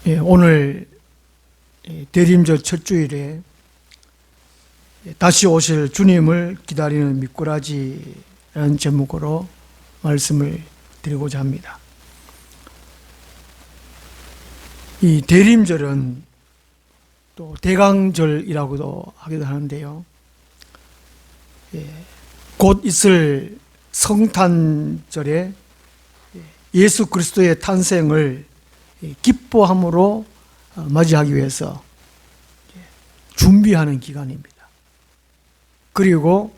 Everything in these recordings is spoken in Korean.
오늘 대림절 첫 주일에 다시 오실 주님을 기다리는 미꾸라지라는 제목으로 말씀을 드리고자 합니다. 이 대림절은 또 대강절이라고도 하기도 하는데요. 곧 있을 성탄절에 예수 그리스도의 탄생을 기뻐함으로 맞이하기 위해서 준비하는 기간입니다. 그리고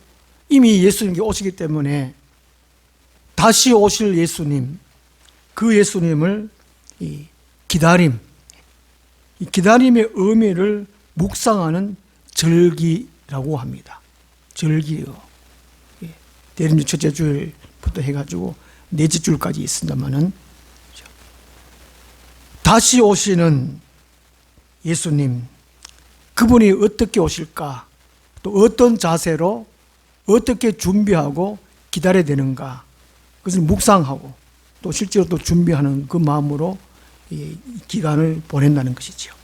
이미 예수님이 오시기 때문에 다시 오실 예수님, 그 예수님을 이 기다림의 의미를 묵상하는 절기라고 합니다. 절기요. 대림절 첫째 주일부터 해가지고 넷째 주일까지 있습니다만은 다시 오시는 예수님, 그분이 어떻게 오실까? 또 어떤 자세로 어떻게 준비하고 기다려야 되는가? 그것을 묵상하고 또 실제로 또 준비하는 그 마음으로 이 기간을 보낸다는 것이죠.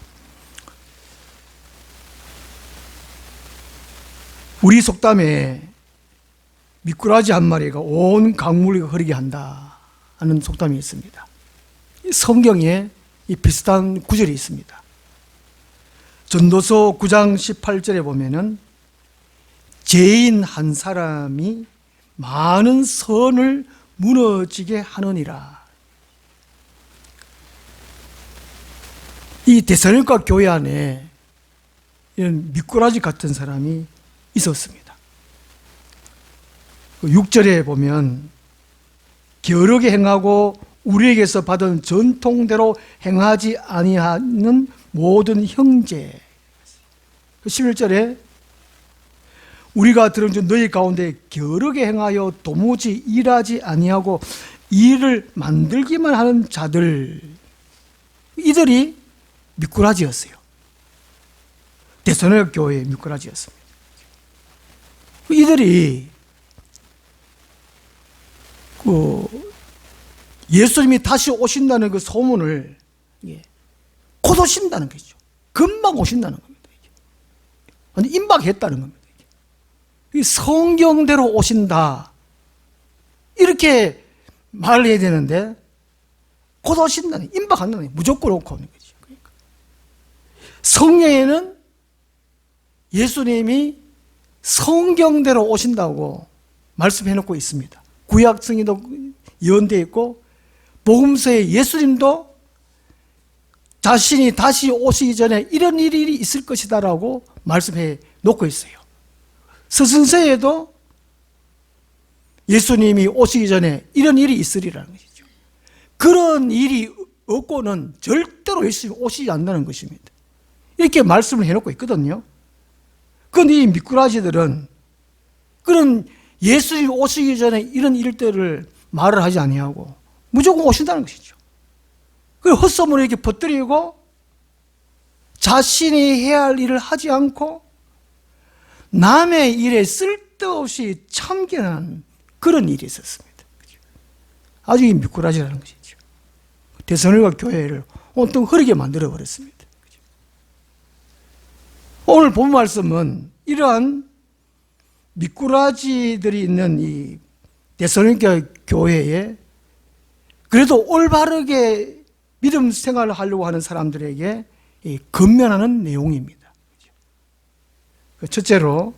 우리 속담에 미꾸라지 한 마리가 온 강물을 흐르게 한다 하는 속담이 있습니다. 성경에 이 비슷한 구절이 있습니다. 전도서 9장 18절에 보면은 죄인 한 사람이 많은 선을 무너지게 하느니라. 이 데살로니가 교회 안에 이런 미꾸라지 같은 사람이 있었습니다. 6절에 보면 게으르게 행하고 우리에게서 받은 전통대로 행하지 아니하는 모든 형제. 11절에 우리가 들은 줄 너희 가운데 게으르게 행하여 도무지 일하지 아니하고 일을 만들기만 하는 자들, 이들이 미꾸라지였어요. 데살로니가 교회의 미꾸라지였습니다. 이들이 예수님이 다시 오신다는 그 소문을 곧 오신다는 거죠. 금방 오신다는 겁니다. 완전 임박했다는 겁니다. 성경대로 오신다, 이렇게 말을 해야 되는데 곧 오신다는, 임박한다는, 무조건 오고 오는 거죠. 그러니까 성경에는 예수님이 성경대로 오신다고 말씀해놓고 있습니다. 구약 성경도 예언되어 있고 복음서에 예수님도 자신이 다시 오시기 전에 이런 일이 있을 것이다라고 말씀해 놓고 있어요. 서신서에도 예수님이 오시기 전에 이런 일이 있으리라는 것이죠. 그런 일이 없고는 절대로 예수님이 오시지 않는다는 것입니다. 이렇게 말씀을 해놓고 있거든요. 그런데 이 미꾸라지들은 그런 예수님이 오시기 전에 이런 일들을 말을 하지 아니하고 무조건 오신다는 것이죠. 그리고 헛소문을 이렇게 퍼뜨리고 자신이 해야 할 일을 하지 않고 남의 일에 쓸데없이 참견하는 그런 일이 있었습니다. 아주 이 미꾸라지라는 것이죠. 데살로니가 교회를 온통 흐리게 만들어버렸습니다. 오늘 본 말씀은 이러한 미꾸라지들이 있는 이 데살로니가 교회에 그래도 올바르게 믿음 생활을 하려고 하는 사람들에게 건면하는 내용입니다. 첫째로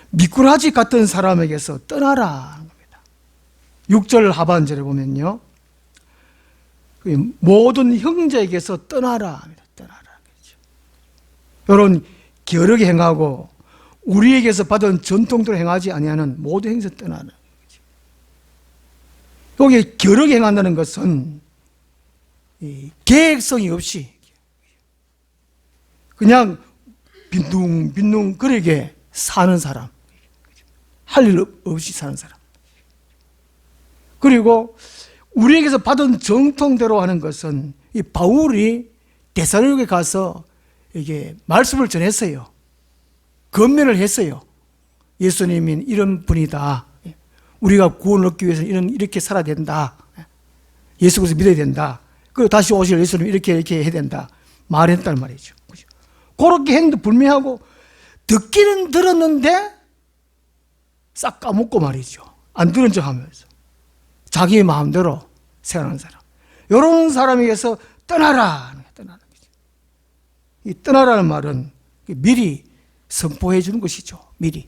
미꾸라지 같은 사람에게서 떠나라 하는 겁니다. 6절 하반절에 보면요, 모든 형제에게서 떠나라 합니다. 떠나라. 이런 게으르게 행하고 우리에게서 받은 전통대로 행하지 아니하는 모든 행위에서 떠나는 거죠. 여기 게으르게 행한다는 것은 계획성이 없이 그냥 빈둥빈둥 거리게 사는 사람, 할 일 없이 사는 사람. 그리고 우리에게서 받은 정통대로 하는 것은 이 바울이 데살로니가에 가서 이게 말씀을 전했어요. 건면을 했어요. 예수님이 이런 분이다. 우리가 구원을 얻기 위해서는 이렇게 살아야 된다. 예수 그리스도 믿어야 된다. 그리고 다시 오실 예수님 이렇게 해야 된다 말했단 말이죠. 그죠? 그렇게 했는데 불미하고 듣기는 들었는데 싹 까먹고 말이죠. 안 들은 척 하면서 자기 마음대로 생각하는 사람, 이런 사람에게서 떠나라. 떠나는 거죠. 이 떠나라는 말은 미리 선포해 주는 것이죠. 미리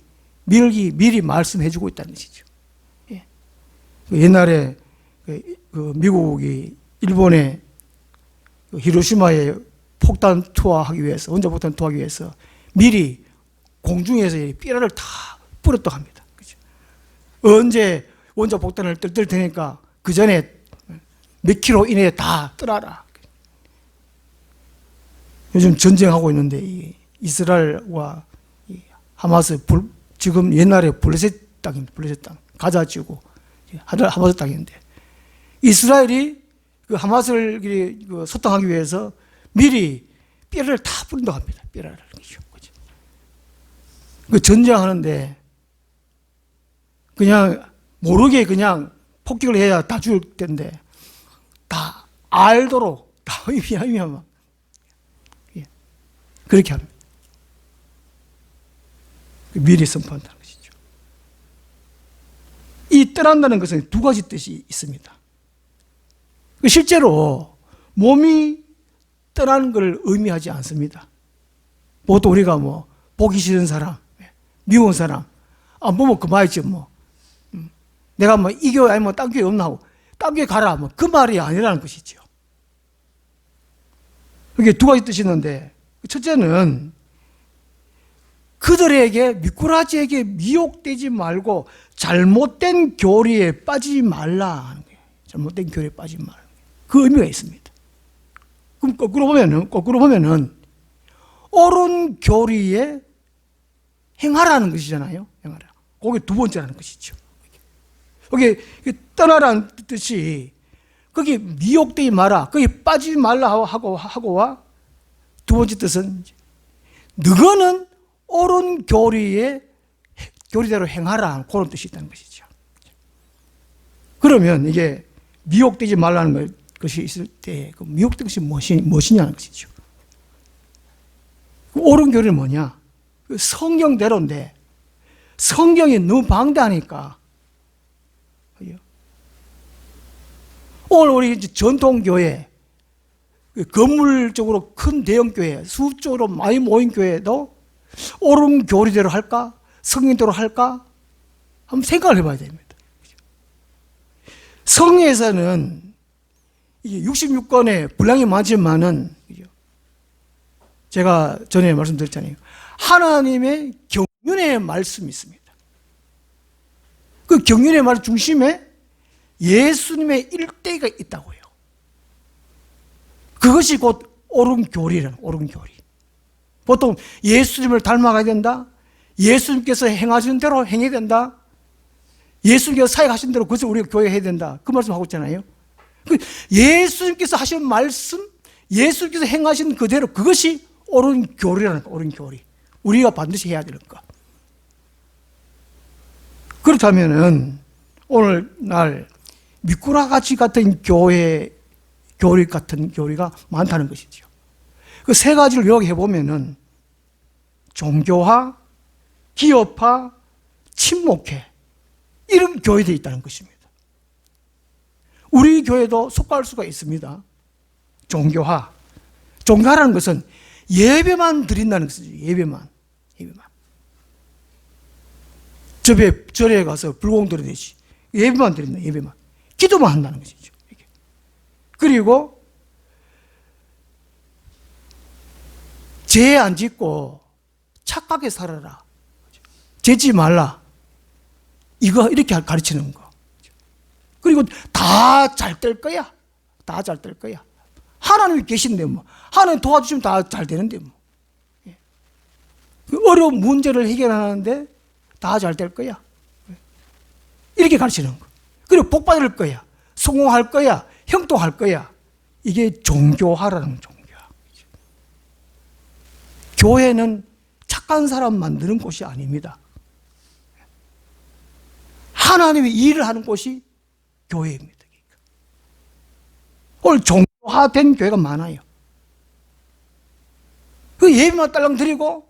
말씀해 주고 있다는 것이죠. 예. 옛날에 미국이 일본의 히로시마에 폭탄 투하하기 위해서, 원자 폭탄 투하하기 위해서 미리 공중에서 삐라를 다 뿌렸다고 합니다. 그렇죠? 언제 원자 폭탄을 뜰 테니까 그 전에 몇 킬로 이내에 다 떠나라. 요즘 전쟁하고 있는데 이 이스라엘과 이 하마스 지금 옛날에 블레셋 땅입니다. 블레셋 땅 가자 지구 하마스 땅인데 이스라엘이 그 하마스를 소탕하기 위해서 미리 삐라를 다 뿌린다고 합니다. 삐라를. 그 전쟁하는데 그냥 모르게 그냥 폭격을 해야 다 죽을 텐데 다 알도록 다 의미하면 그렇게 합니다. 미리 선포한다는 것이죠. 이 떠난다는 것은 두 가지 뜻이 있습니다. 실제로 몸이 떠나는 걸 의미하지 않습니다. 보통 우리가 뭐 보기 싫은 사람, 미운 사람 안 보면 그만이지 뭐. 내가 뭐 이 교회 아니면 딴 교회 없나 하고 딴 교회 가라 뭐 그 말이 아니라는 것이죠. 이게 두 가지 뜻이 있는데 첫째는 그들에게 미꾸라지에게 미혹되지 말고 잘못된 교리에 빠지지 말라 하는 거예요. 잘못된 교리에 빠지지 말라. 그 의미가 있습니다. 그럼 거꾸로 보면은 옳은 교리에 행하라는 것이잖아요. 행하라. 그게 두 번째라는 것이죠. 여기 떠나라는 뜻이 거기 미혹되지 마라, 거기 빠지지 말라 하고와 두 번째 뜻은 너는 옳은 교리대로 행하라 그런 뜻이 있다는 것이죠. 그러면 이게 미혹되지 말라는 것이 있을 때 그 미혹된 것이 무엇이냐는 것이죠. 그 옳은 교리는 뭐냐? 그 성경대로인데 성경이 너무 방대하니까 오늘 우리 전통교회 건물적으로 큰 대형교회 수적으로 많이 모인 교회도 옳은 교리대로 할까? 성경대로 할까? 한번 생각을 해봐야 됩니다. 성경에서는 이게 66권의 분량이 많지만은 제가 전에 말씀드렸잖아요. 하나님의 경륜의 말씀이 있습니다. 그 경륜의 말 중심에 예수님의 일대가 있다고요. 그것이 곧 옳은 교리라는 옳은 교리. 보통 예수님을 닮아가야 된다. 예수님께서 행하신 대로 행해야 된다. 예수님께서 사역하신 대로 그것을 우리가 교회해야 된다. 그 말씀하고 있잖아요. 예수님께서 하신 말씀, 예수님께서 행하신 그대로 그것이 옳은 교리라는 거, 옳은 교리. 우리가 반드시 해야 되는 것. 그렇다면은 오늘날 미꾸라같이 같은 교리 같은 교리가 많다는 것이죠. 그 세 가지를 요약해 보면은 종교화, 기업화, 침묵회 이런 교회들이 있다는 것입니다. 우리 교회도 속할 수가 있습니다. 종교화. 종교화라는 것은 예배만 드린다는 것이죠. 예배만. 절에 가서 불공 들어내지. 예배만 드린다. 예배만. 기도만 한다는 것이죠. 그리고 죄 안 짓고 착하게 살아라. 죄지 말라. 이거 이렇게 가르치는 거. 그리고 다 잘 될 거야. 다 잘 될 거야. 하나님이 계신데 뭐. 하나님 도와주시면 다 잘 되는데 뭐. 어려운 문제를 해결하는데 다 잘 될 거야. 이렇게 가르치는 거. 그리고 복 받을 거야. 성공할 거야. 형통할 거야. 이게 종교화라는 종교야. 교회는 착한 사람 만드는 곳이 아닙니다. 하나님의 일을 하는 곳이 교회입니다. 오늘 종교화 화된 교회가 많아요. 그 예배만 딸랑 드리고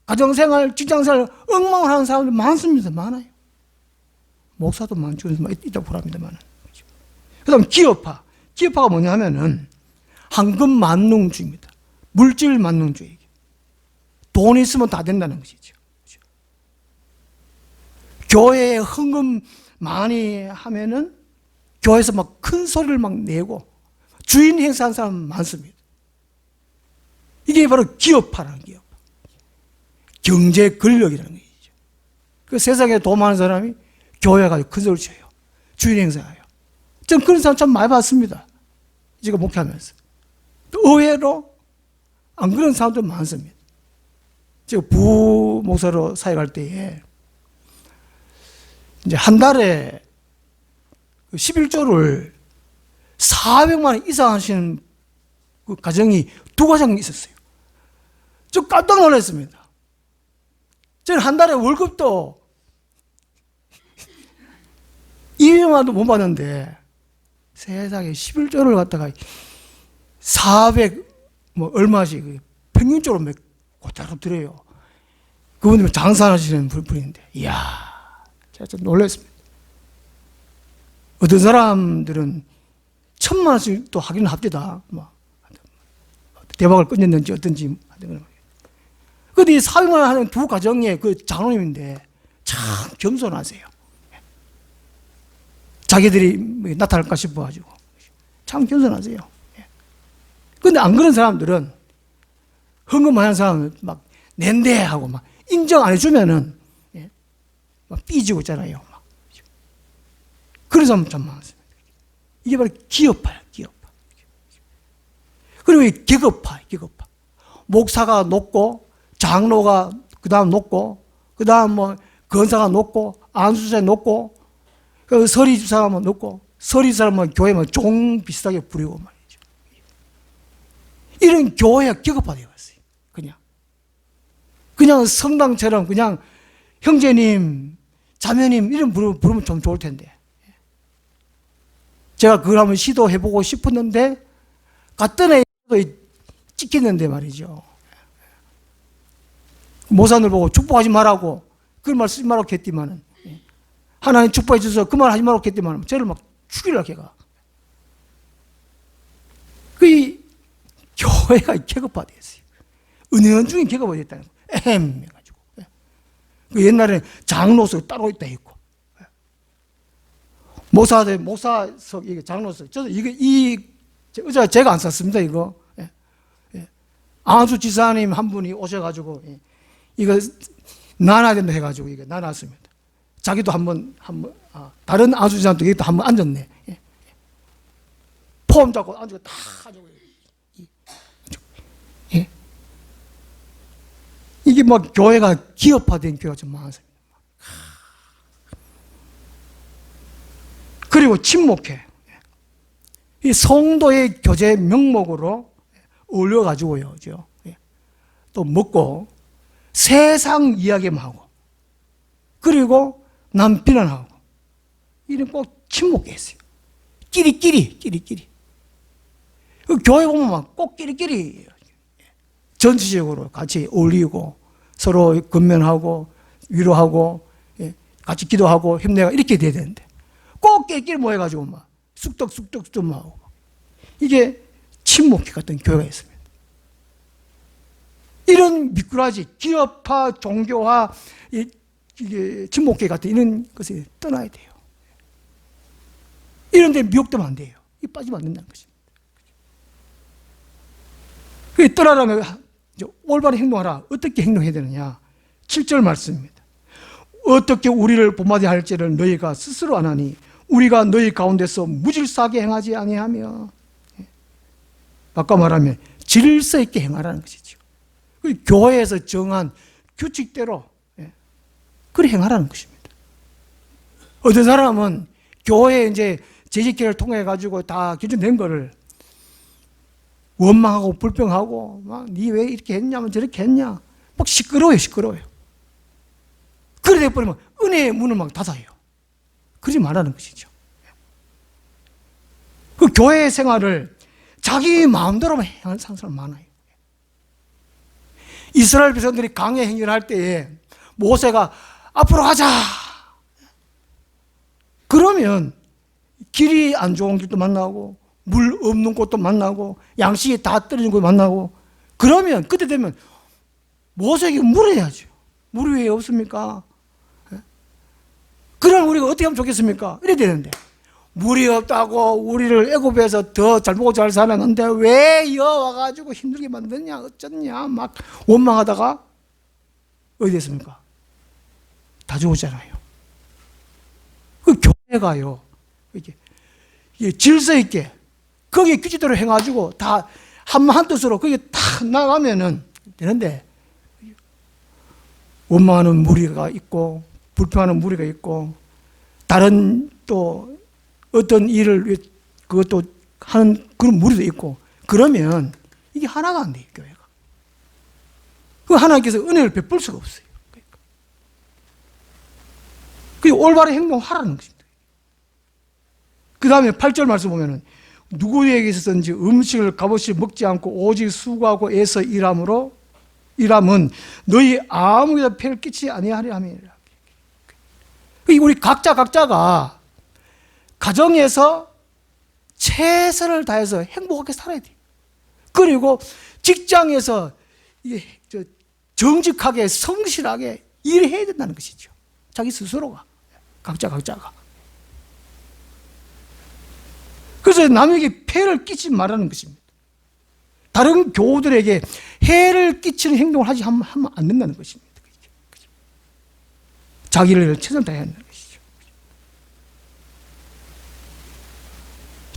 가정생활, 직장생활 엉망을 하는 사람들 많습니다. 많아요. 목사도 많죠. 있다고 보랍니다만. 그 다음 기업화. 기업화가 뭐냐 하면은 황금 만능주의입니다. 물질 만능주의. 돈 있으면 다 된다는 것이죠. 교회에 헌금 많이 하면은 교회에서 막 큰 소리를 막 내고 주인 행사하는 사람 많습니다. 이게 바로 기업화라는 기업. 경제 권력이라는 것이죠. 그 세상에 돈 많은 사람이 교회 가서 큰 소리 쳐요. 주인 행사해요. 전 그런 사람 참 많이 봤습니다. 제가 목회하면서. 또 의외로 안 그런 사람도 많습니다. 제가 부목사로 사역할 때에 이제 한 달에 11조를 400만 원 이상 하시는 그 가정이 두 가정 있었어요. 저 깜짝 놀랐습니다. 저는 한 달에 월급도 200만 원도 못 받는데 세상에 11조를 갖다가 400 뭐 얼마씩 평균적으로 몇 고짜로 드려요. 그분들 장사하시는 분인데 이야 제가 좀 놀랐습니다. 어떤 사람들은 1,000만 원씩 또 하기는 합디다. 뭐 대박을 끊었는지 어떤지. 근데 이 400만 원 하는 두 가정의 그 장로님인데 참 겸손하세요. 자기들이 나타날까 싶어가지고 참 겸손하세요. 근데 안 그런 사람들은 헌금 하는 사람은 막 낸대 하고 막 인정 안 해주면은 막 삐지고 있잖아요. 막. 그런 사람 참 많습니다. 이게 바로 기업화야, 기업화. 그리고 계급화, 계급화. 목사가 높고, 장로가 그 다음 높고, 그 다음 뭐 건사가 높고, 안수사 높고, 그 서리주사가 뭐 높고, 서리사람은 교회 뭐 종 비슷하게 부리고 말이죠. 이런 교회가 계급화되어 왔어요. 그냥 성당처럼 그냥 형제님, 자매님 이런 부르면 좀 좋을 텐데. 제가 그걸 한번 시도해보고 싶었는데 갔던 애도 찍혔는데 말이죠. 모사들 보고 축복하지 말라고 그 말 쓰지 말라고 했더니만은 하나님 축복해 주셔서 그 말 하지 말라고 했더니만은 저를 막 죽이려고 걔가. 그 교회가 계급화됐어요. 은연중에 계급화됐다는 거예요. 에헴 해가지고. 그 옛날에 장로석 따로 있다 했고. 목사석, 이게 장로석. 저도 이 의자 제가 안 샀습니다, 이거. 안수 지사님 한 분이 오셔가지고, 이거 나눠야 된다 해가지고, 이거 나눴습니다. 자기도 다른 안수 지사님도 여기 또 한 번 앉았네. 폼 잡고 앉고 다 가지고. 이게 막 교회가 기업화된 교회가 좀 많습니다. 그리고 침묵회. 이 성도의 교제 명목으로 올려가지고요. 또 먹고 세상 이야기만 하고 그리고 남 비난하고 이런 꼭 침묵회 했어요. 끼리끼리. 그 교회 보면 막 꼭 끼리끼리 전체적으로 같이 어울리고 서로 건면하고 위로하고 같이 기도하고 힘내고 이렇게 돼야 되는데 꼭 끼리끼리 모여가지고 막 쑥떡 좀 하고 이게 침묵회 같은 교회가 있습니다. 이런 미꾸라지 기업화, 종교화, 이게 침묵회 같은 이런 것을 떠나야 돼요. 이런 데 미혹되면 안 돼요. 이 빠지면 안 된다는 것입니다. 그 떠나려면 올바른 행동하라. 어떻게 행동해야 되느냐? 7절 말씀입니다. 어떻게 우리를 본받아야 할지를 너희가 스스로 아나니 우리가 너희 가운데서 무질서하게 행하지 아니하며 바꿔 말하면 질서 있게 행하라는 것이죠. 교회에서 정한 규칙대로 그렇게 행하라는 것입니다. 어떤 사람은 교회에 이제 재직회를 통해 가지고 다 기준된 거를 원망하고 불평하고 막 니 왜 이렇게 했냐면 저렇게 했냐 막 시끄러워요. 그래 돼버리면 은혜의 문을 막 닫아요. 그러지 말라는 것이죠. 그 교회 생활을 자기 마음대로만 행하는 사람 많아요. 이스라엘 백성들이 강에 행진할 때에 모세가 앞으로 가자. 그러면 길이 안 좋은 길도 만나고 물 없는 곳도 만나고 양식이 다 떨어진 곳도 만나고 그러면 그때 되면 모세에게 물어야죠. 물이 왜 없습니까? 그럼 우리가 어떻게 하면 좋겠습니까? 이래야 되는데 물이 없다고 우리를 애굽에서 더 잘 먹고 잘 살았는데 왜 이어 와가지고 힘들게 만드냐 어쩌냐 막 원망하다가 어디 됐습니까? 다 죽었잖아요. 그 교회가요 이게 질서 있게 거기에 규칙대로 해가지고 다 한뜻으로 거기에 다 나가면은 되는데 원망하는 무리가 있고 불평하는 무리가 있고 다른 또 어떤 일을 그것도 하는 그런 무리도 있고 그러면 이게 하나가 안 돼요, 교회가. 그 하나님께서 은혜를 베풀 수가 없어요. 그게 올바른 행동하라는 것입니다. 그 다음에 8절 말씀 보면은 누구에게 있어서든지 음식을 값없이 먹지 않고 오직 수고하고 애써 일함은 너희 아무에도 폐를 끼치지 아니하리 함이니라. 우리 각자가 가정에서 최선을 다해서 행복하게 살아야 돼요. 그리고 직장에서 정직하게 성실하게 일해야 된다는 것이죠. 자기 스스로가 각자가. 그래서 남에게 폐를 끼치지 말라는 것입니다. 다른 교우들에게 해를 끼치는 행동을 하면 안 된다는 것입니다. 자기를 최선을 다해야 한다는 것이죠.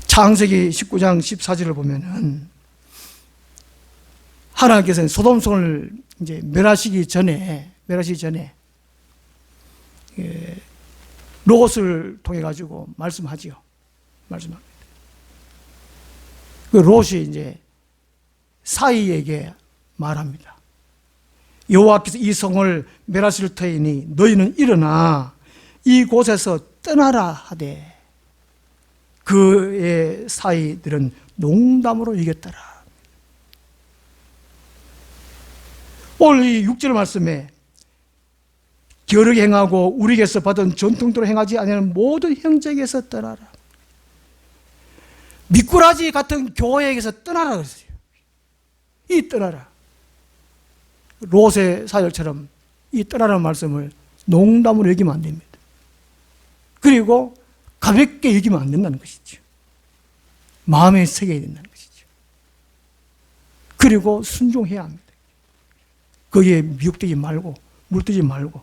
창세기 19장 14절을 보면은 하나님께서는 소돔성을 이제 멸하시기 전에 롯을 통해 가지고 말씀하지요. 말씀합니다. 그 롯이 이제 사이에게 말합니다. 여호와께서 이 성을 멸하실 터이니 너희는 일어나 이곳에서 떠나라 하되 그의 사이들은 농담으로 이겼더라. 오늘 이 6절 말씀에 겨르게 행하고 우리에게서 받은 전통대로 행하지 아니하는 모든 형제에게서 떠나라. 미꾸라지 같은 교회에게서 떠나라 그랬어요. 이 떠나라. 롯의 사절처럼 이 떠나라는 말씀을 농담으로 여기면 안 됩니다. 그리고 가볍게 여기면 안 된다는 것이죠. 마음에 새겨야 된다는 것이죠. 그리고 순종해야 합니다. 거기에 미혹되지 말고 물들지 말고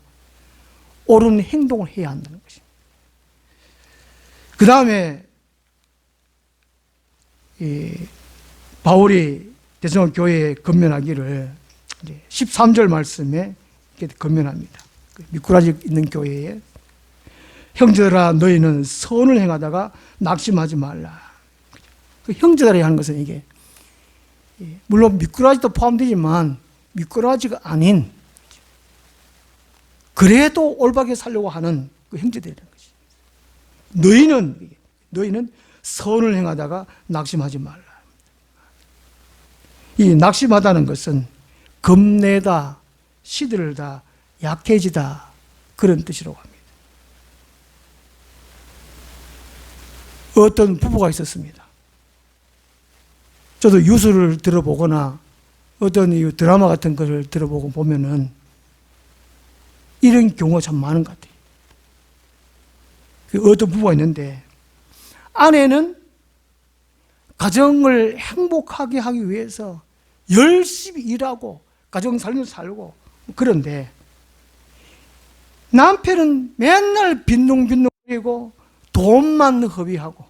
옳은 행동을 해야 한다는 것입니다. 그 다음에 바울이 대성령 교회에 건면하기를 13절 말씀에 이렇게 건면합니다. 미꾸라지 있는 교회에 형제들아 너희는 선을 행하다가 낙심하지 말라. 그 형제들이 하는 것은 이게 물론 미꾸라지도 포함되지만 미꾸라지가 아닌 그래도 올바르게 살려고 하는 그 형제들이라는 것이. 너희는 선을 행하다가 낙심하지 말라. 이 낙심하다는 것은 겁내다, 시들다, 약해지다 그런 뜻이라고 합니다. 어떤 부부가 있었습니다. 저도 뉴스를 들어보거나 어떤 이 드라마 같은 것을 들어보고 보면은 이런 경우가 참 많은 것 같아요. 어떤 부부가 있는데 아내는 가정을 행복하게 하기 위해서 열심히 일하고 가정 삶을 살고 그런데 남편은 맨날 빈둥빈둥거리고 돈만 허비하고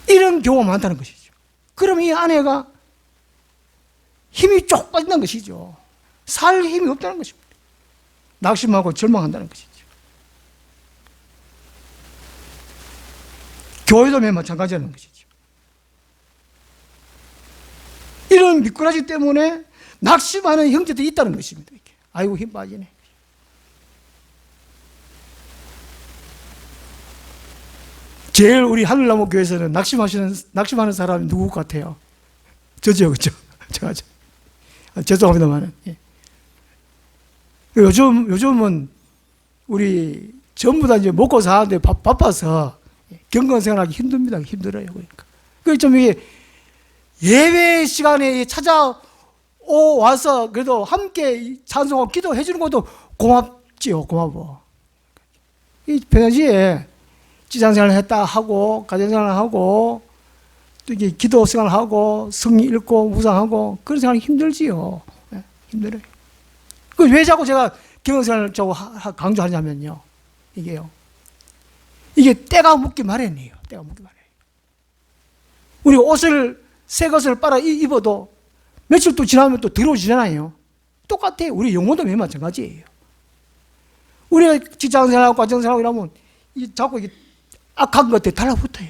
이런 경우가 많다는 것이죠. 그럼 이 아내가 힘이 쭉 빠진다는 것이죠. 살 힘이 없다는 것입니다. 낙심하고 절망한다는 것이죠. 교회도 맨 마찬가지라는 것이죠. 이런 미꾸라지 때문에 낙심하는 형제들이 있다는 것입니다. 이렇게. 아이고 힘 빠지네. 제일 우리 하늘나무 교회에서는 낙심하는 사람이 누구 같아요? 저죠, 그죠? 제가 죄송합니다만. 예. 요즘은 우리 전부 다 이제 먹고 사는데 바빠서 경건 생활하기 힘듭니다. 힘들어요. 그러니까. 좀 이게 예배 시간에 와서 그래도 함께 찬송하고 기도해 주는 것도 고맙지요. 고마워. 이 평상시에 직장생활을 했다 하고 가정생활을 하고 또 이게 기도 생활을 하고 성경 읽고 묵상하고 그런 생활이 힘들지요. 네, 힘들어요. 왜 자꾸 제가 경건생활을 강조하냐면요. 이게 때가 묻기 마련이에요. 때가 묻기 마련이에요. 우리 새 것을 빨아 입어도 며칠 또 지나면 또 더러워지잖아요. 똑같아요. 우리 영혼도 맨 마찬가지예요. 우리가 직장생활하고 가정생활하고 이러면 자꾸 이게 악한 것들 달라붙어요.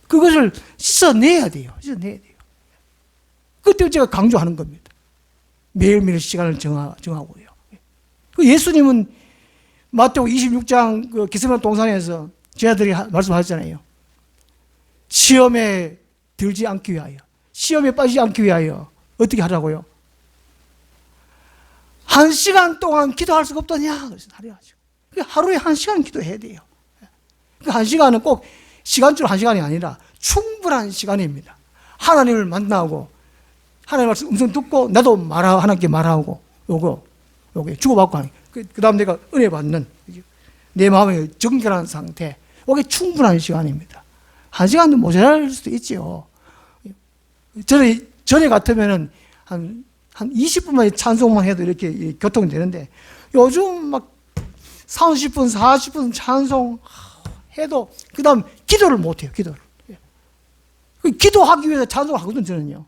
그것을 씻어내야 돼요. 그때 제가 강조하는 겁니다. 매일매일 시간을 정하고요. 예수님은 마태복 26장 그 겟세마네 동산에서 제자들이 말씀하셨잖아요. 시험에 들지 않기 위하여, 시험에 빠지지 않기 위하여 어떻게 하라고요? 1시간 동안 기도할 수가 없더냐? 그래서 하루에 1시간 기도해야 돼요. 그 1시간은 꼭 시간적으로 1시간이 아니라 충분한 시간입니다. 하나님을 만나고 하나님 말씀 음성 듣고 나도 하나님께 말하고 요게 주고받고 하는 그 다음 내가 은혜 받는 내 마음의 정결한 상태, 이게 충분한 시간입니다. 1시간도 모자랄 수도 있죠. 전에 같으면은 한 20분만 찬송만 해도 이렇게 교통이 되는데 요즘 막 30분, 40분 찬송 해도 그 다음 기도를 못해요. 기도하기 위해서 찬송을 하거든요. 저는요.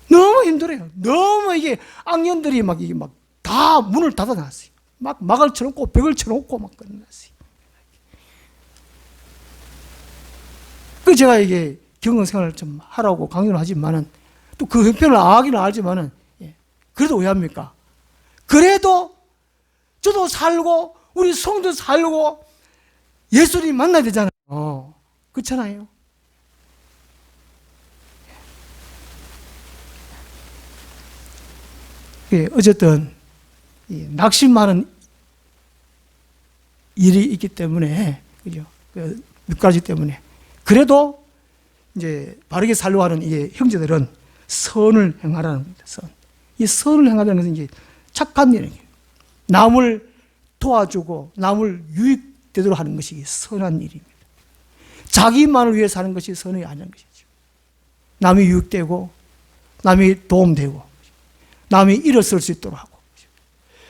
너무 힘들어요. 너무 이게 악년들이 막 다 문을 닫아놨어요. 막 막을 쳐놓고 벽을 쳐놓고 막 끝났어요. 그 제가 이게 경건 생활을 좀 하라고 강요를 하지만은 또 그 형편을 아기는 알지만은 그래도 왜 합니까? 그래도 저도 살고 우리 성도 살고 예수님 만나야 되잖아요. 그렇잖아요. 어쨌든 낙심하는 일이 있기 때문에 그죠? 몇 가지 때문에 그래도 이제 바르게 살려고 하는 이 형제들은 선을 행하라는 겁니다. 이 선을 행하는 것은 이제 착한 일이에요. 남을 도와주고 남을 유익되도록 하는 것이 선한 일입니다. 자기만을 위해서 하는 것이 선이 아니라는 것이죠. 남이 유익되고 남이 도움되고 남이 일어설 수 있도록 하고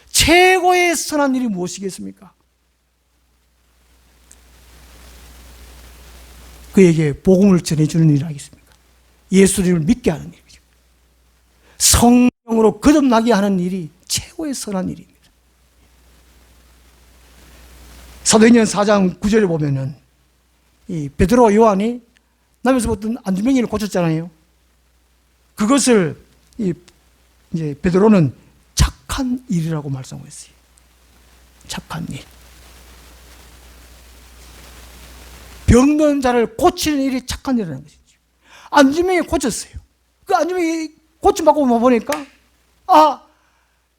최고의 선한 일이 무엇이겠습니까? 그에게 복음을 전해주는 일 아니겠습니까? 예수님을 믿게 하는 일이죠. 성령으로 거듭나게 하는 일이 최고의 선한 일입니다. 사도행전 4장 9절에 보면은 이 베드로와 요한이 남에서 어떤 안주병이를 고쳤잖아요. 그것을 이제 베드로는 착한 일이라고 말씀했어요. 착한 일. 병든 자를 고치는 일이 착한 일이라는 것이죠. 안주병이 고쳤어요. 그 안주병이 고침받고 보니까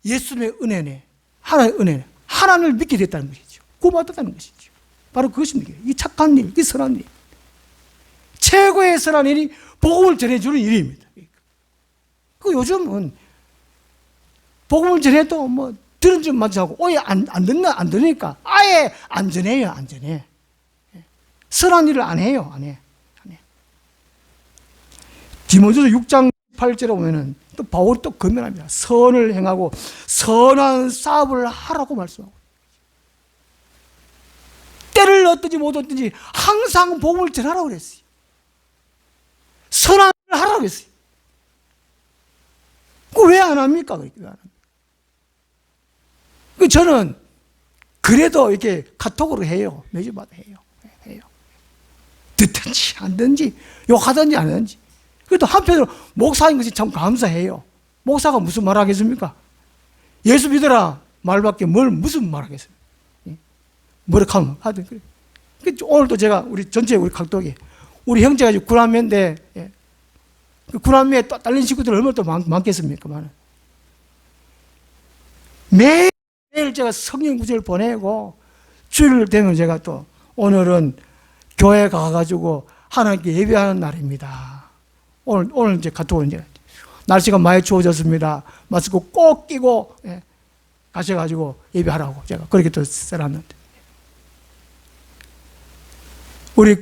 예수님의 은혜네. 하나님의 은혜네. 하나님을 믿게 됐다는 것이죠. 구원받았다는 것이죠. 바로 그것입니다. 이 착한 일, 이 선한 일. 최고의 선한 일이 복음을 전해주는 일입니다. 그 요즘은 복음을 전해도 들은 줄만 하고 안 들으니까 아예 안 전해요. 선한 일을 안 해요. 디모데서 6장 8절에 보면은 또 바울이 또 권면합니다. 선을 행하고 선한 사업을 하라고 말씀하고 때를 얻든지 못 얻든지 항상 복음을 전하라고 그랬어요. 선한 일을 하라고 그랬어요. 그 왜 안 합니까? 왜 안 합니까? 저는 그래도 이렇게 카톡으로 해요. 매주마다 해요. 듣든지 안 듣든지 욕하든지 안 하든지. 그래도 한편으로 목사인 것이 참 감사해요. 목사가 무슨 말 하겠습니까? 예수 믿어라 말밖에 무슨 말 하겠습니까? 뭐라 하면 하든 그래. 오늘도 제가 우리 전체 우리 각독이 우리 형제가 지금 군함매인데 그 군함매에 딸린 식구들 얼마나 또 많겠습니까? 매일 제가 성경 구절 보내고 주일 되면 제가 또 오늘은 교회 가가지고 하나님께 예배하는 날입니다. 오늘 이제 카톡은 이제 날씨가 많이 추워졌습니다. 마스크 꼭 끼고 가셔가지고 예배하라고 제가 그렇게 또 써놨는데 우리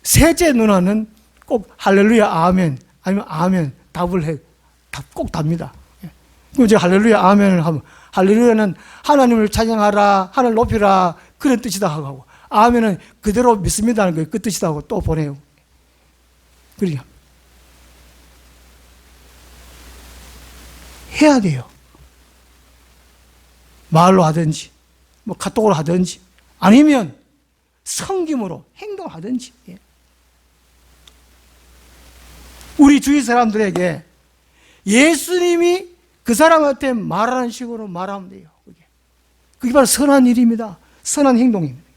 셋째 누나는 꼭 할렐루야 아멘 아니면 아멘 답을 꼭 답니다. 그럼 제가 할렐루야 아멘을 하면 할렐루야는 하나님을 찬양하라 하나님을 높이라 그런 뜻이다 하고 아멘은 그대로 믿습니다는 거예요. 그 뜻이다 하고 또 보내요. 그러니까 해야 돼요. 말로 하든지 뭐 카톡으로 하든지 아니면 성김으로 행동하든지 우리 주위 사람들에게 예수님이 그 사람한테 말하는 식으로 말하면 돼요. 그게 바로 선한 일입니다. 선한 행동입니다.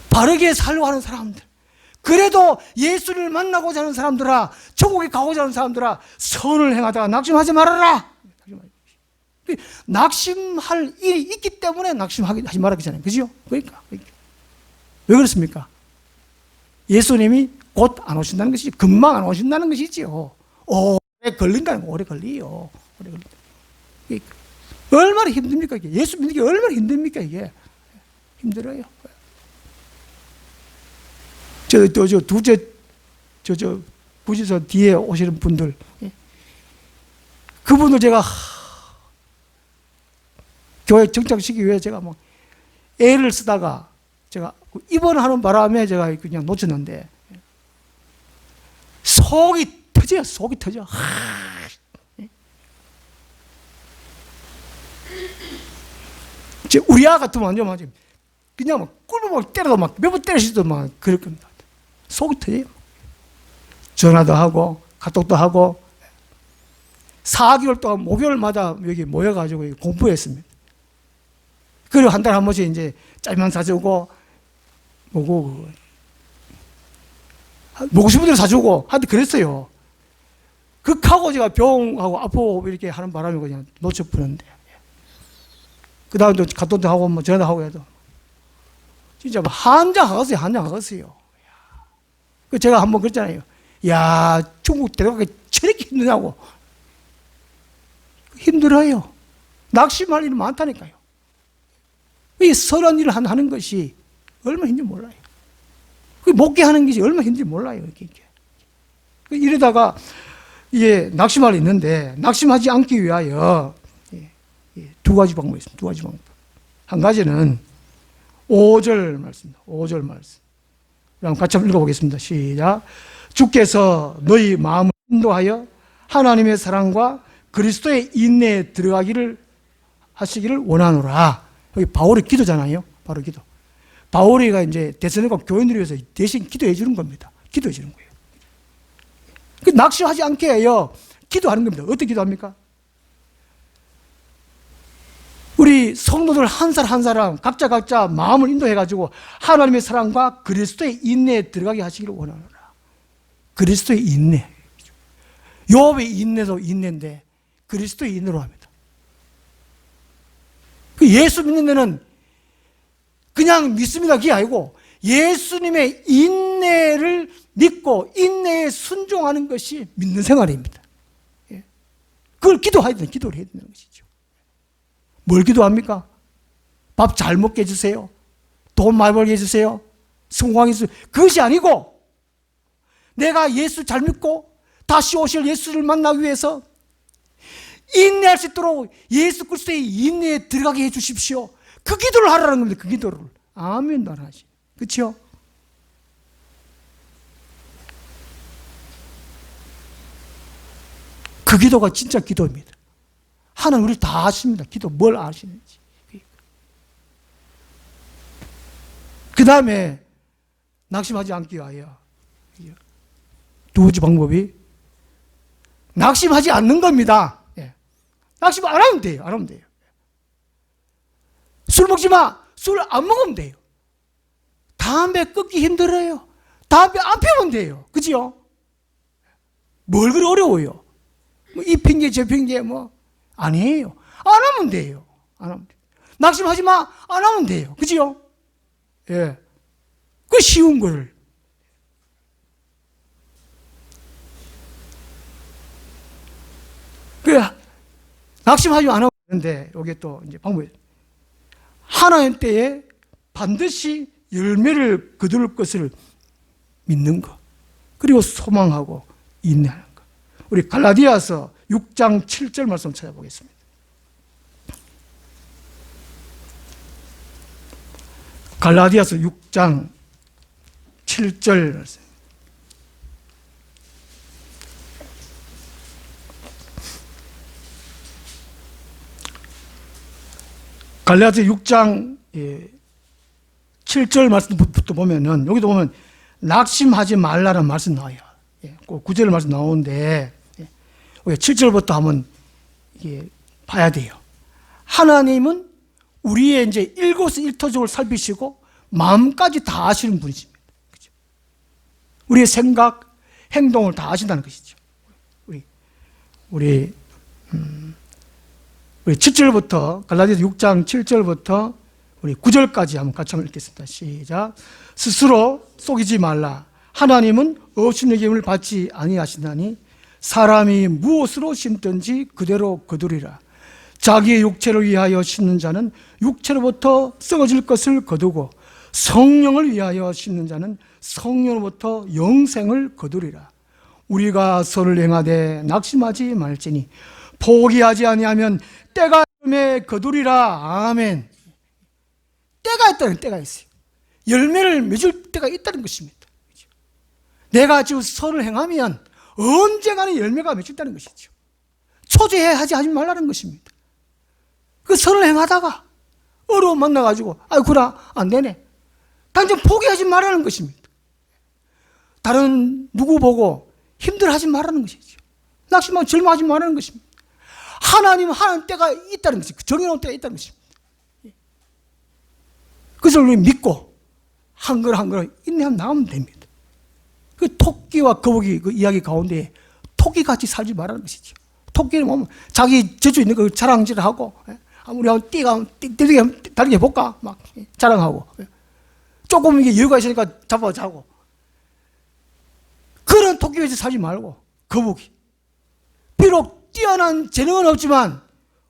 바르게 살려고 하는 사람들, 그래도 예수를 만나고자 하는 사람들아, 천국에 가고자 하는 사람들아, 선을 행하다가 낙심하지 말아라. 낙심할 일이 있기 때문에 낙심하지 말았잖아요. 그죠? 그러니까. 왜 그렇습니까? 예수님이 곧 안 오신다는 것이지, 금방 안 오신다는 것이지요. 오래 걸린다는 거, 오래 걸려요. 오래 걸린다. 얼마나 힘듭니까, 이게? 예수 믿는 게 얼마나 힘듭니까, 이게? 힘들어요. 부지서 뒤에 오시는 분들, 그분들 제가 교회 정착시키기 위해 제가 뭐 애를 쓰다가 제가 입원하는 바람에 제가 그냥 놓쳤는데 속이 터져요. 속이 터져. 우리 아가 같으면 완전 그냥 막 꿀을 때려도 막 몇 번 때리시도 막 그럴 겁니다. 속이 터져요. 전화도 하고 카톡도 하고 4개월 동안 목요일마다 여기 모여가지고 공부했습니다. 그리고 한 달에 한 번씩 이제 짤만 사주고 뭐고 먹고 싶은 대로 사주고 하여튼 그랬어요. 극하고 제가 병하고 아프고 이렇게 하는 바람에 그냥 놓쳐버렸는데 그 다음에 또 카톡도 하고 뭐 전화도 하고 해도 진짜 뭐 한장하겠어요. 그 제가 한번 그랬잖아요. 야, 중국 데려가기 저렇게 힘드냐고. 힘들어요. 낙심할 일이 많다니까요. 이 선한 일을 하는 것이 얼마나 힘든지 몰라요. 목게 하는 것이 얼마나 힘든지 몰라요. 이렇게. 이러다가 이게 낙심할 있는데 낙심하지 않기 위하여 두 가지 방법이 있습니다. 두 가지 방법. 한 가지는 5절 말씀입니다. 5절 말씀. 그럼 같이 한번 읽어보겠습니다. 시작. 주께서 너희 마음을 인도하여 하나님의 사랑과 그리스도의 인내에 들어가기를 하시기를 원하노라. 여기 바울의 기도잖아요. 바로 기도. 바울이가 이제 데살로니가 교인들을 위해서 대신 기도해 주는 겁니다. 기도해 주는 거예요. 낙심하지 않게 해요. 기도하는 겁니다. 어떻게 기도합니까? 우리 성도들 한 사람 한 사람 각자 마음을 인도해가지고 하나님의 사랑과 그리스도의 인내에 들어가게 하시기를 원하노라. 그리스도의 인내. 욥의 인내도 인내인데 그리스도의 인내로 합니다. 예수 믿는 데는 그냥 믿습니다 그게 아니고 예수님의 인내를 믿고 인내에 순종하는 것이 믿는 생활입니다. 그걸 기도해야 된다. 기도를 해야 된다는 것이죠. 뭘 기도합니까? 밥 잘 먹게 해주세요. 돈 많이 벌게 해주세요. 성공하게 해주세요. 그것이 아니고 내가 예수 잘 믿고 다시 오실 예수를 만나기 위해서 인내할 수 있도록 예수 그리스도의 인내에 들어가게 해 주십시오. 그 기도를 하라는 겁니다. 그 기도를. 아멘도 안 하시. 그렇죠? 그 기도가 진짜 기도입니다. 하나님 우리 다 아십니다. 기도 뭘 아시는지. 그 다음에 낙심하지 않기 위하여 두 번째 방법이 낙심하지 않는 겁니다. 낙심 안 하면 돼요. 안 하면 돼요. 술 먹지 마. 술 안 먹으면 돼요. 담배 끊기 힘들어요. 담배 안 피우면 돼요. 그죠? 뭘 그리 어려워요? 뭐 이 핑계 저 핑계 뭐 아니에요. 안 하면 돼요. 안 하면 돼요. 낙심하지 마. 안 하면 돼요. 그죠? 예. 그 쉬운 걸. 그래, 낙심하지 않으면 되는데, 이게 또 이제 방법이 하나님 때에 반드시 열매를 거둘 것을 믿는 것. 그리고 소망하고 인내하는 것. 우리 갈라디아서 6장 7절 말씀 찾아보겠습니다. 갈라디아서 6장 7절 말씀. 갈라디아 6장 7절 말씀부터 보면은, 여기도 보면 낙심하지 말라는 말씀 나와요. 그 9절 말씀 나오는데, 7절부터 한번 봐야 돼요. 하나님은 우리의 이제 일거수일투족을 살피시고 마음까지 다 아시는 분이십니다. 그죠? 우리의 생각, 행동을 다 아신다는 것이죠. 우리 7절부터, 갈라디아서 6장 7절부터 우리 9절까지 한번 같이 한번 읽겠습니다. 시작. 스스로 속이지 말라. 하나님은 없인 여김을 받지 아니하시나니 사람이 무엇으로 심든지 그대로 거두리라. 자기의 육체를 위하여 심는 자는 육체로부터 썩어질 것을 거두고 성령을 위하여 심는 자는 성령으로부터 영생을 거두리라. 우리가 선을 행하되 낙심하지 말지니 포기하지 아니하면 때가 이름에 거두리라. 아멘. 때가 있다는 때가 있어요. 열매를 맺을 때가 있다는 것입니다. 내가 지금 선을 행하면 언젠가는 열매가 맺힌다는 것이죠. 초조해하지 말라는 것입니다. 그 선을 행하다가 어려움 만나가지고 아이구나 안 되네. 당장 포기하지 말라는 것입니다. 다른 누구 보고 힘들어하지 말라는 것이죠. 낙심하고 절망하지 말라는 것입니다. 하나님은 하나님 때가 있다는 것입니다. 정해놓은 때가 있다는 것입니다. 그것을 우리 믿고 한 걸 한 걸 인내하면 나오면 됩니다. 그 토끼와 거북이 그 이야기 가운데 토끼같이 살지 말라는 것이죠. 토끼는 보면 자기 재주 있는 걸 자랑질하고, 우리 한번 다르게 해볼까? 막 자랑하고, 조금 이게 여유가 있으니까 잡아자고. 그런 토끼같이 살지 말고, 거북이. 비록 뛰어난 재능은 없지만,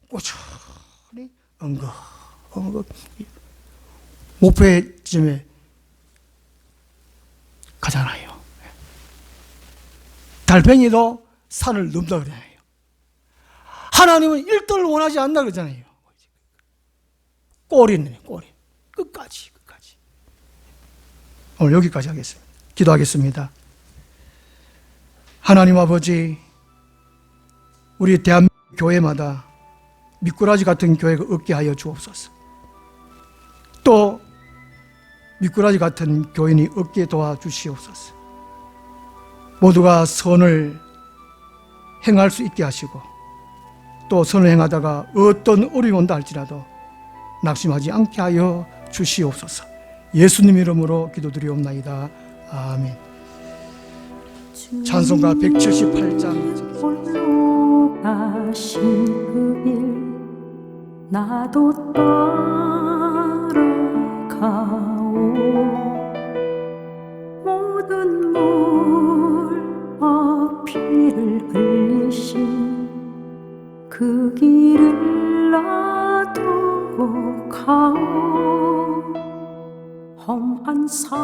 꾸준히 엉겁, 목표의 지점에 가잖아요. 달팽이도 산을 넘다 그러잖아요. 하나님은 1등을 원하지 않는다 그러잖아요. 꼬리는 꼬리. 끝까지. 오늘 여기까지 하겠습니다. 기도하겠습니다. 하나님 아버지, 우리 대한민국 교회마다 미꾸라지 같은 교회가 없게 하여 주옵소서. 또 미꾸라지 같은 교인이 없게 도와주시옵소서. 모두가 선을 행할 수 있게 하시고, 또 선을 행하다가 어떤 어려움이 온다 할지라도 낙심하지 않게 하여 주시옵소서. 예수님 이름으로 기도드리옵나이다. 아멘. 찬송가 178장. 홀로 가신 그 길 나도 따라가오. 모든 물과 피를 흘리신 그 길을 나도 가오. 험한 산